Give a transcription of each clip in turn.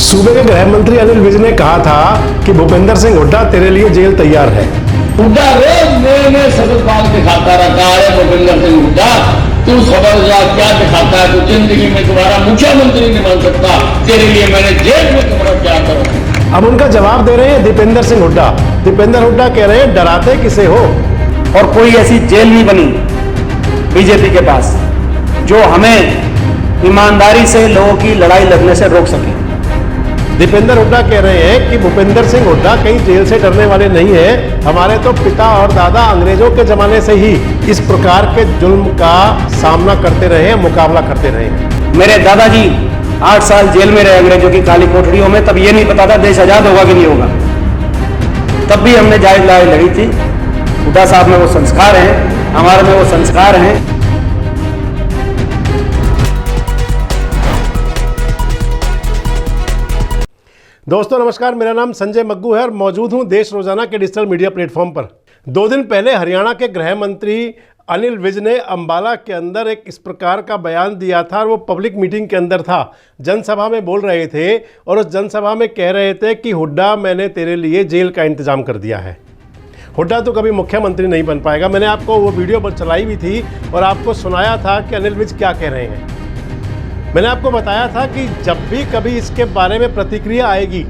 सूबे के गृह मंत्री अनिल विज ने कहा था कि भूपेंद्र सिंह हुड्डा तेरे लिए जेल तैयार है। हुड्डा रोज नए नए सबक बात दिखाता रहता है। भूपेंद्र सिंह हुड्डा, तू समझदार क्या दिखाता है? तू जिंदगी में दोबारा मुख्यमंत्री नहीं बन सकता। तेरे लिए मैंने जेल में तुम्हारा क्या करूं? अब उनका जवाब दे रहे हैं दीपेंद्र सिंह हुड्डा। दीपेंद्र हुड्डा कह रहे हैं डराते किसे हो? और कोई ऐसी जेल नहीं बनी बीजेपी के पास जो हमें ईमानदारी से लोगों की लड़ाई लड़ने से रोक सके। दीपेंद्र हुड्डा कह रहे हैं कि भूपेंद्र सिंह हुड्डा कहीं जेल से डरने वाले नहीं है। हमारे तो पिता और दादा अंग्रेजों के जमाने से ही इस प्रकार के जुल्म का सामना करते रहे हैं, मुकाबला करते रहे हैं। मेरे दादाजी 8 साल जेल में रहे अंग्रेजों की काली कोठरियों में। तब ये नहीं पता था देश आजाद होगा कि नहीं होगा। तब भी हमने जायज लड़ाई लड़ी थी। हुड्डा साहब में वो संस्कार हैं, हमारे में वो संस्कार हैं। दोस्तों नमस्कार, मेरा नाम संजय मग्गू है और मौजूद हूं देश रोजाना के डिजिटल मीडिया प्लेटफॉर्म पर। 2 दिन पहले हरियाणा के गृह मंत्री अनिल विज ने अंबाला के अंदर एक इस प्रकार का बयान दिया था और वो पब्लिक मीटिंग के अंदर था, जनसभा में बोल रहे थे और उस जनसभा में कह रहे थे कि हुड्डा मैंने तेरे लिए जेल का इंतजाम कर दिया है। हुड्डा तो कभी मुख्यमंत्री नहीं बन पाएगा। मैंने आपको वो वीडियो चलाई भी थी और आपको सुनाया था कि अनिल विज क्या कह रहे हैं। मैंने आपको बताया था कि जब भी कभी इसके बारे में प्रतिक्रिया आएगी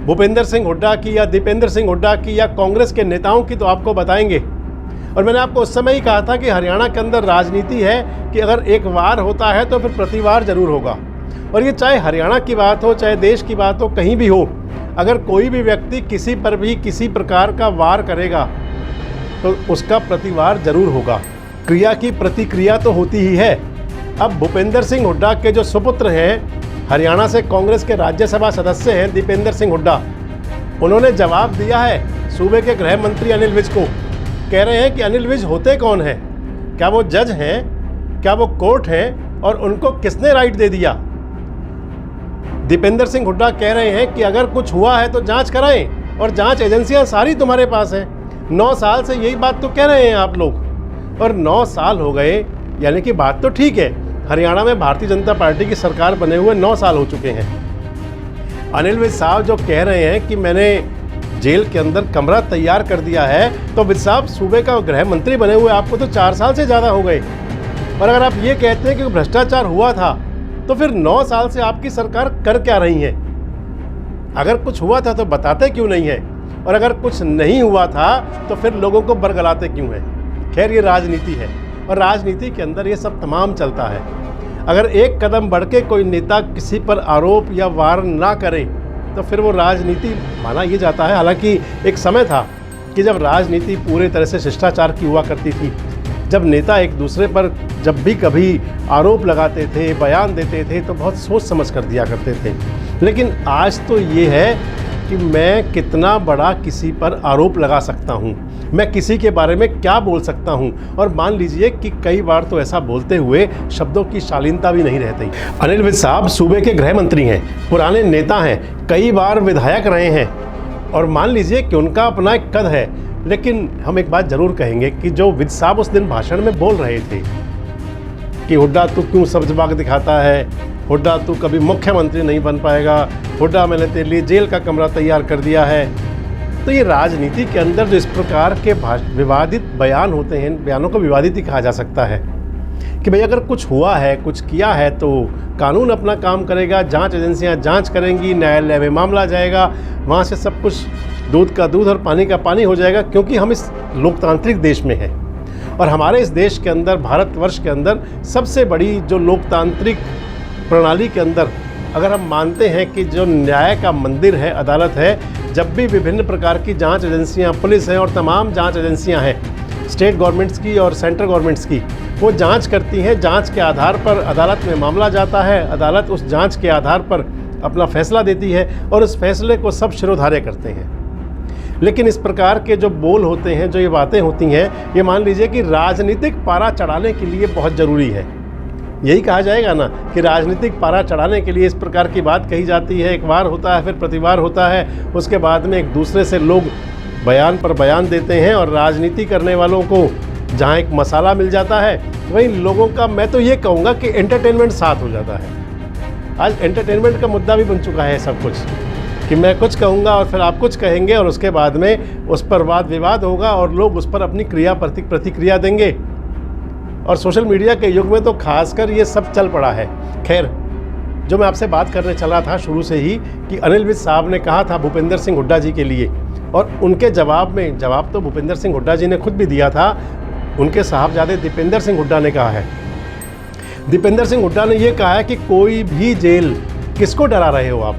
भूपेंद्र सिंह हुड्डा की या दीपेंद्र सिंह हुड्डा की या कांग्रेस के नेताओं की, तो आपको बताएंगे। और मैंने आपको उस समय ही कहा था कि हरियाणा के अंदर राजनीति है कि अगर एक वार होता है तो फिर प्रतिवार जरूर होगा। और ये चाहे हरियाणा की बात हो, चाहे देश की बात हो, कहीं भी हो, अगर कोई भी व्यक्ति किसी पर भी किसी प्रकार का वार करेगा तो उसका प्रतिवार जरूर होगा। क्रिया की प्रतिक्रिया तो होती ही है। अब भूपेंद्र सिंह हुड्डा के जो सुपुत्र हैं, हरियाणा से कांग्रेस के राज्यसभा सदस्य हैं दीपेंद्र सिंह हुड्डा, उन्होंने जवाब दिया है सूबे के गृह मंत्री अनिल विज को। कह रहे हैं कि अनिल विज होते कौन हैं? क्या वो जज हैं? क्या वो कोर्ट हैं? और उनको किसने राइट दे दिया? दीपेंद्र सिंह हुड्डा कह रहे हैं कि अगर कुछ हुआ है तो जांच कराएं और जांच एजेंसियां सारी तुम्हारे पास हैं। 9 साल से यही बात तो कह रहे हैं आप लोग और 9 साल हो गए, यानी कि बात तो ठीक है। हरियाणा में भारतीय जनता पार्टी की सरकार बने हुए 9 साल हो चुके हैं। अनिल विज साहब जो कह रहे हैं कि मैंने जेल के अंदर कमरा तैयार कर दिया है, तो विज साहब सूबे का गृह मंत्री बने हुए आपको तो 4 साल से ज़्यादा हो गए। और अगर आप ये कहते हैं कि भ्रष्टाचार हुआ था तो फिर 9 साल से आपकी सरकार कर क्या रही है? अगर कुछ हुआ था तो बताते क्यों नहीं है? और अगर कुछ नहीं हुआ था तो फिर लोगों को बरगलाते क्यों हैं? खैर, ये राजनीति है और राजनीति के अंदर ये सब तमाम चलता है। अगर एक कदम बढ़ के कोई नेता किसी पर आरोप या वार ना करे तो फिर वो राजनीति माना ये जाता है। हालांकि एक समय था कि जब राजनीति पूरे तरह से शिष्टाचार की हुआ करती थी, जब नेता एक दूसरे पर जब भी कभी आरोप लगाते थे, बयान देते थे तो बहुत सोच समझ कर दिया करते थे। लेकिन आज तो ये है कि मैं कितना बड़ा किसी पर आरोप लगा सकता हूँ, मैं किसी के बारे में क्या बोल सकता हूँ। और मान लीजिए कि कई बार तो ऐसा बोलते हुए शब्दों की शालीनता भी नहीं रहती। अनिल विज साहब सूबे के गृह मंत्री हैं, पुराने नेता हैं, कई बार विधायक रहे हैं और मान लीजिए कि उनका अपना एक कद है। लेकिन हम एक बात ज़रूर कहेंगे कि जो विज साहब उस दिन भाषण में बोल रहे थे कि हुड्डा तू क्यों सब्जबाग दिखाता है, हुड्डा तू कभी मुख्यमंत्री नहीं बन पाएगा, हुड्डा मैंने तेरे लिए जेल का कमरा तैयार कर दिया है, तो ये राजनीति के अंदर जो इस प्रकार के विवादित बयान होते हैं, बयानों को विवादित ही कहा जा सकता है कि भाई अगर कुछ हुआ है, कुछ किया है तो कानून अपना काम करेगा, जांच एजेंसियां जांच करेंगी, न्यायालय में मामला जाएगा, वहाँ से सब कुछ दूध का दूध और पानी का पानी हो जाएगा। क्योंकि हम इस लोकतांत्रिक देश में हैं और हमारे इस देश के अंदर, भारतवर्ष के अंदर सबसे बड़ी जो लोकतांत्रिक प्रणाली के अंदर अगर हम मानते हैं कि जो न्याय का मंदिर है, अदालत है, जब भी विभिन्न प्रकार की जांच एजेंसियां, पुलिस है और तमाम जांच एजेंसियां हैं, स्टेट गवर्नमेंट्स की और सेंट्रल गवर्नमेंट्स की, वो जांच करती हैं। जांच के आधार पर अदालत में मामला जाता है, अदालत उस जांच के आधार पर अपना फैसला देती है और उस फैसले को सब शिरोधार्य करते हैं। लेकिन इस प्रकार के जो बोल होते हैं, जो ये बातें होती हैं, ये मान लीजिए कि राजनीतिक पारा चढ़ाने के लिए बहुत ज़रूरी है। यही कहा जाएगा ना कि राजनीतिक पारा चढ़ाने के लिए इस प्रकार की बात कही जाती है। एक वार होता है, फिर प्रतिवार होता है, उसके बाद में एक दूसरे से लोग बयान पर बयान देते हैं और राजनीति करने वालों को जहाँ एक मसाला मिल जाता है, वहीं लोगों का, मैं तो ये कहूँगा कि एंटरटेनमेंट साथ हो जाता है। आज एंटरटेनमेंट का मुद्दा भी बन चुका है सब कुछ, कि मैं कुछ कहूँगा और फिर आप कुछ कहेंगे और उसके बाद में उस पर वाद विवाद होगा और लोग उस पर अपनी प्रतिक्रिया देंगे। और सोशल मीडिया के युग में तो खासकर ये सब चल पड़ा है। खैर, जो मैं आपसे बात करने चला था शुरू से ही कि अनिल विज साहब ने कहा था भूपेंद्र सिंह हुड्डा जी के लिए, और उनके जवाब तो भूपेंद्र सिंह हुड्डा जी ने खुद भी दिया था। उनके साहबजादे दीपेंद्र सिंह हुड्डा ने कहा है, दीपेंद्र सिंह हुड्डा ने ये कहा है कि कोई भी जेल, किसको डरा रहे हो आप,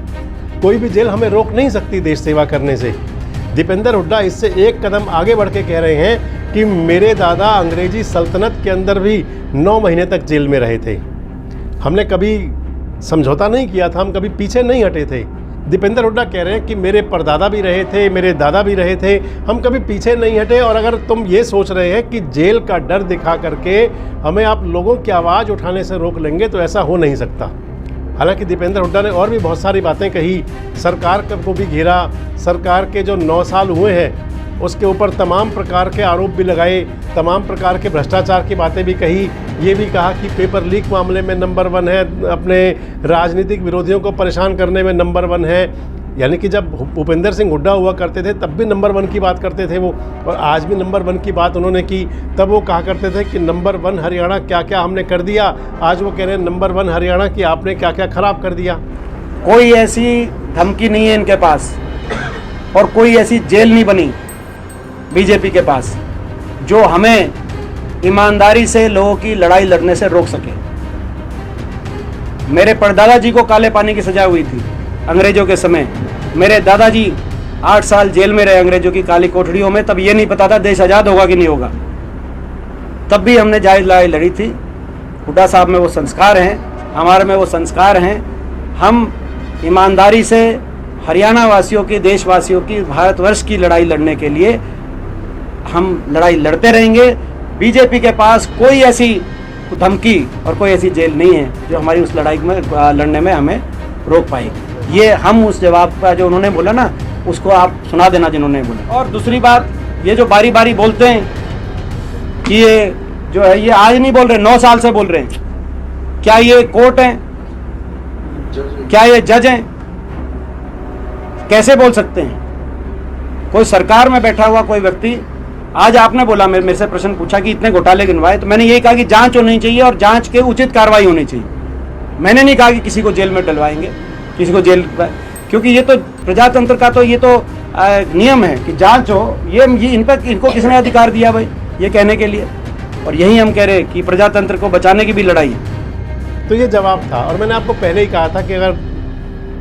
कोई भी जेल हमें रोक नहीं सकती देश सेवा करने से। दीपेंद्र हुड्डा इससे एक कदम आगे बढ़ के कह रहे हैं कि मेरे दादा अंग्रेजी सल्तनत के अंदर भी 9 महीने तक जेल में रहे थे, हमने कभी समझौता नहीं किया था, हम कभी पीछे नहीं हटे थे। दीपेंद्र हुड्डा कह रहे हैं कि मेरे परदादा भी रहे थे, मेरे दादा भी रहे थे, हम कभी पीछे नहीं हटे। और अगर तुम ये सोच रहे हैं कि जेल का डर दिखा करके हमें आप लोगों की आवाज़ उठाने से रोक लेंगे, तो ऐसा हो नहीं सकता। हालांकि दीपेंद्र हुड्डा ने और भी बहुत सारी बातें कही, सरकार को भी घेरा, सरकार के जो 9 साल हुए हैं उसके ऊपर तमाम प्रकार के आरोप भी लगाए, तमाम प्रकार के भ्रष्टाचार की बातें भी कही। ये भी कहा कि पेपर लीक मामले में नंबर 1 है, अपने राजनीतिक विरोधियों को परेशान करने में नंबर 1 है। यानी कि जब भूपेंद्र सिंह हुड्डा हुआ करते थे तब भी नंबर 1 की बात करते थे वो, और आज भी नंबर 1 की बात उन्होंने की। तब वो कहा करते थे कि नंबर 1 हरियाणा क्या क्या हमने कर दिया, आज वो कह रहे हैं नंबर 1 हरियाणा की आपने क्या क्या खराब कर दिया। कोई ऐसी धमकी नहीं है इनके पास और कोई ऐसी जेल नहीं बनी बीजेपी के पास जो हमें ईमानदारी से लोगों की लड़ाई लड़ने से रोक सके। मेरे परदादा जी को काले पानी की सजा हुई थी अंग्रेजों के समय, मेरे दादाजी 8 साल जेल में रहे अंग्रेजों की काली कोठरियों में, तब ये नहीं पता था देश आज़ाद होगा कि नहीं होगा, तब भी हमने जायज़ लड़ाई लड़ी थी। हुड्डा साहब में वो संस्कार हैं, हमारे में वो संस्कार हैं। हम ईमानदारी से हरियाणा वासियों की, देशवासियों की, भारतवर्ष की लड़ाई लड़ने के लिए हम लड़ाई लड़ते रहेंगे। बीजेपी के पास कोई ऐसी धमकी और कोई ऐसी जेल नहीं है जो हमारी उस लड़ाई में लड़ने में हमें रोक पाएगी। ये हम उस जवाब का जो उन्होंने बोला ना, उसको आप सुना देना जिन्होंने बोला। और दूसरी बात, ये जो बारी बारी बोलते हैं कि ये जो है ये आज नहीं बोल रहे, 9 साल से बोल रहे हैं। क्या ये कोर्ट हैं? क्या ये जज हैं? कैसे बोल सकते हैं? कोई सरकार में बैठा हुआ कोई व्यक्ति, आज आपने बोला, मेरे से प्रश्न पूछा कि इतने घोटाले गिनवाए, तो मैंने यही कहा कि जांच होनी चाहिए और जांच के उचित कार्रवाई होनी चाहिए। मैंने नहीं कहा कि किसी को जेल में डलवाएंगे, किसी को जेल, क्योंकि ये तो प्रजातंत्र का तो ये तो नियम है कि जांच हो। ये इनको किसने अधिकार दिया भाई ये कहने के लिए? और यही हम कह रहे हैं कि प्रजातंत्र को बचाने की भी लड़ाई है। तो ये जवाब था, और मैंने आपको पहले ही कहा था कि अगर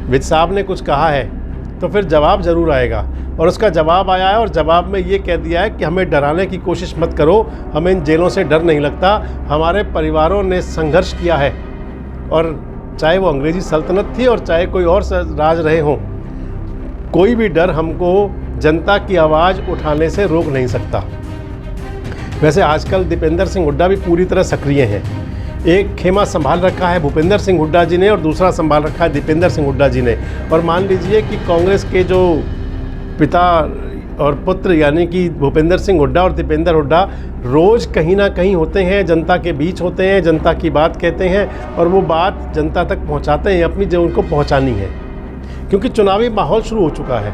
विज साहब ने कुछ कहा है तो फिर जवाब ज़रूर आएगा, और उसका जवाब आया है। और जवाब में ये कह दिया है कि हमें डराने की कोशिश मत करो, हमें इन जेलों से डर नहीं लगता, हमारे परिवारों ने संघर्ष किया है, और चाहे वो अंग्रेजी सल्तनत थी और चाहे कोई और राज रहे हों, कोई भी डर हमको जनता की आवाज़ उठाने से रोक नहीं सकता। वैसे आजकल दीपेंद्र सिंह हुड्डा भी पूरी तरह सक्रिय हैं। एक खेमा संभाल रखा है भूपेंद्र सिंह हुड्डा जी ने और दूसरा संभाल रखा है दीपेंद्र सिंह हुड्डा जी ने। और मान लीजिए कि कांग्रेस के जो पिता और पुत्र यानी कि भूपेंद्र सिंह हुड्डा और दीपेंद्र हुड्डा रोज़ कहीं ना कहीं होते हैं, जनता के बीच होते हैं, जनता की बात कहते हैं और वो बात जनता तक पहुंचाते हैं अपनी जो उनको पहुंचानी है, क्योंकि चुनावी माहौल शुरू हो चुका है।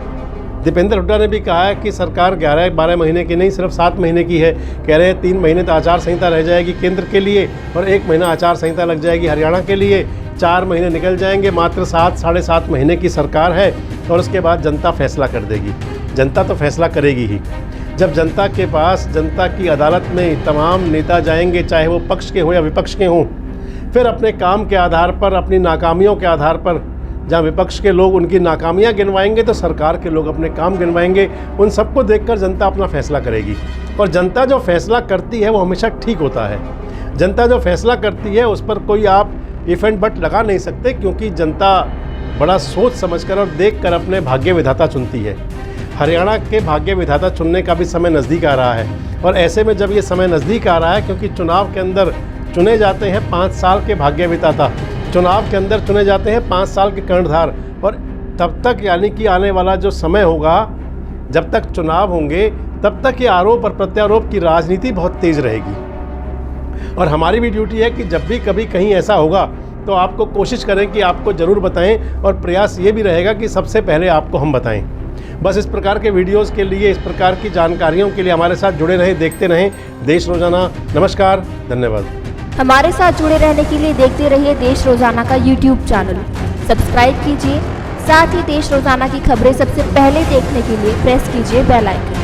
दीपेंद्र हुड्डा ने भी कहा है कि सरकार 11-12 महीने की नहीं, सिर्फ 7 महीने की है। कह रहे हैं 3 महीने तो आचार संहिता रह जाएगी केंद्र के लिए और 1 महीना आचार संहिता लग जाएगी हरियाणा के लिए। 4 महीने निकल जाएंगे, मात्र 7-7.5 महीने की सरकार है और उसके बाद जनता फैसला कर देगी। जनता तो फैसला करेगी ही। जब जनता के पास, जनता की अदालत में तमाम नेता जाएंगे, चाहे वो पक्ष के हों या विपक्ष के हों, फिर अपने काम के आधार पर, अपनी नाकामियों के आधार पर, जहाँ विपक्ष के लोग उनकी नाकामियाँ गिनवाएंगे तो सरकार के लोग अपने काम गिनवाएंगे। उन सबको देखकर जनता अपना फैसला करेगी और जनता जो फैसला करती है वो हमेशा ठीक होता है। जनता जो फैसला करती है उस पर कोई आप इफ एंड बट लगा नहीं सकते, क्योंकि जनता बड़ा सोच समझकर और देखकर अपने भाग्य विधाता चुनती है। हरियाणा के भाग्य विधाता चुनने का भी समय नज़दीक आ रहा है और ऐसे में जब ये समय नज़दीक आ रहा है, क्योंकि चुनाव के अंदर चुने जाते हैं 5 साल के भाग्य विधाता, चुनाव के अंदर चुने जाते हैं 5 साल के कर्णधार, और तब तक यानी कि आने वाला जो समय होगा, जब तक चुनाव होंगे तब तक ये आरोप और प्रत्यारोप की राजनीति बहुत तेज़ रहेगी। और हमारी भी ड्यूटी है कि जब भी कभी कहीं ऐसा होगा तो आपको कोशिश करें कि आपको ज़रूर बताएं, और प्रयास ये भी रहेगा कि सबसे पहले आपको हम बताएं। बस इस प्रकार के वीडियोस के लिए, इस प्रकार की जानकारियों के लिए हमारे साथ जुड़े रहें, देखते रहें देश रोज़ाना। नमस्कार, धन्यवाद। हमारे साथ जुड़े रहने के लिए देखते रहिए देश रोज़ाना का YouTube चैनल। सब्सक्राइब कीजिए, साथ ही देश रोज़ाना की खबरें सबसे पहले देखने के लिए प्रेस कीजिए बेल आइकन।